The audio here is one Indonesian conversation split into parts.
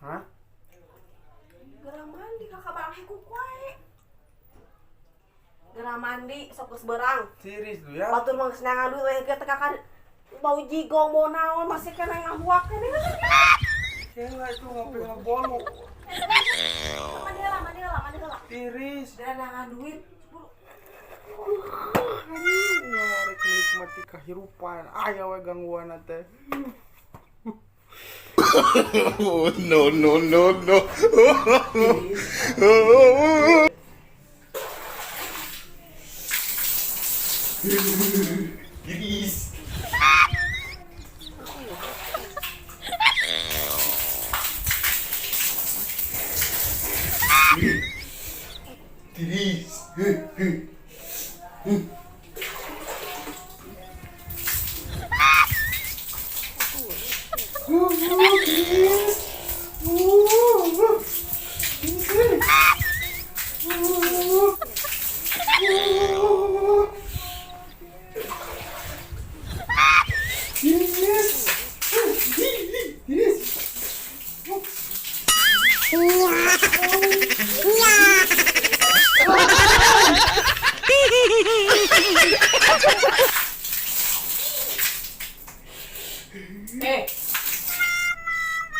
Hah? Gara mandi kakak barang heku kuai. Gara mandi sok geus beurang. Siris lu ya. Batur mah geus nangan duit we teh kakak bau jigong mau naon masih kena ngahuak kene. Kela itu ngopi ngebolu. Mandi heula. Tiris. Gara nangan duit. Rek menikmati kehidupan. Aya we gangguan teh. No, no, no, no. Tiris. Tiris.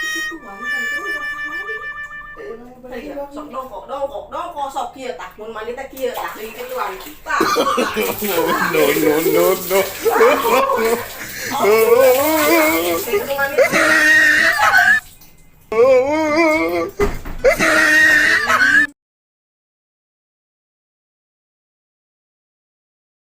Itu wanita itu udah mandi. Sok dongkok sok kieu tah mun mandi teh kieu tah deui kitu wanita. No, no, no, no. Itu mandi.